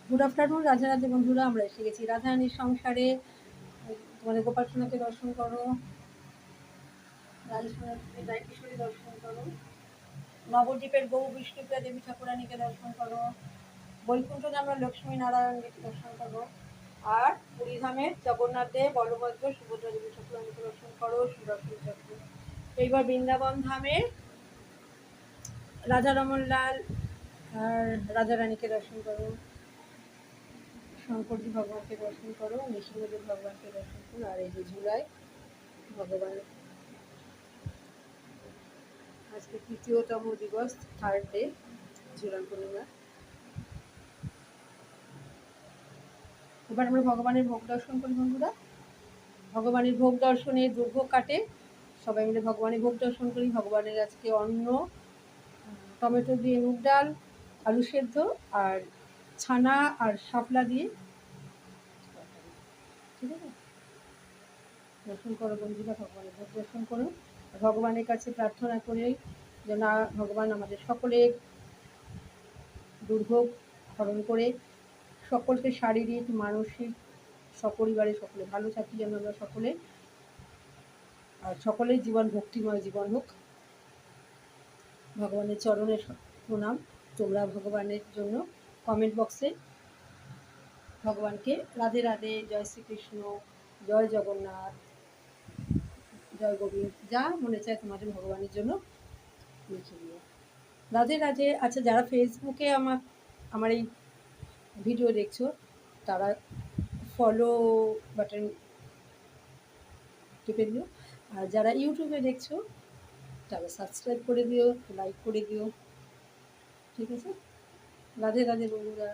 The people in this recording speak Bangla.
গুড আফটারনুন রাধে রাধে বন্ধুরা, আমরা এসে গেছি রাধারানীর সংসারে। তোমাদের গোপাল সোনাকে দর্শন করো, রাধা সোনাকে রায়কিশোরী দর্শন করো, নবদ্বীপের গৌ বিষ্ণুপ্রিয়া দেবী ঠাকুরানীকে দর্শন করো, বৈকুণ্ঠ ধামের লক্ষ্মী নারায়ণকে দর্শন করো, আর পুরীধামের জগন্নাথ দেব, বলভদ্র, সুভদ্রা দেবী ঠাকুরানীকে দর্শন করো, সুদর্শন চক্র। এইবার বৃন্দাবন ধামে রাধারমন লাল আর রাধারানীকে দর্শন করো, শঙ্করজি ভগবানকে দর্শন করো, নৃসিংহদেব ভগবানকে দর্শন করো। আর এই যে ঝুলায় ভগবান, আজকে তৃতীয়তম দিবস, থার্ড ডে, ঝুলন পূর্ণিমা। এবার আমরা ভগবানের ভোগ দর্শন করি বন্ধুরা। ভগবানের ভোগ দর্শনে দুর্ভোগ কাটে, সবাই মিলে ভগবানের ভোগ দর্শন করি। ভগবানের আজকে অন্ন, টমেটো দিয়ে মুগ ডাল, আলু সেদ্ধ আর ছানা আর শাপলা দিয়ে, ঠিক আছে? দর্শন করো বন্ধুরা, ভগবানের ভোগ দর্শন করো। ভগবানের কাছে প্রার্থনা করে যেন ভগবান আমাদের সকলের দুর্ভোগ হরণ করে সকলকে শারীরিক মানসিক সপরিবারে সকলে ভালো থাকি, যেন আমরা সকলে, আর সকলের জীবন ভক্তিময় জীবন হোক। ভগবানের চরণে প্রণাম। তোমরা ভগবানের জন্য কমেন্ট বক্সে ভগবানকে রাধে রাধে, জয় শ্রীকৃষ্ণ, জয় জগন্নাথ, জয় গোবিন্দ, যা মনে চায় তোমাদের ভগবানের জন্য লিখে দিও। রাধে রাধে। আচ্ছা, যারা ফেসবুকে আমার এই ভিডিও দেখছো তারা ফলো বাটন টিপে দিও, আর যারা ইউটিউবে দেখছো তারা সাবস্ক্রাইব করে দিও, লাইক করে দিও, ঠিক আছে? রাধে রাধে বন্ধুরা।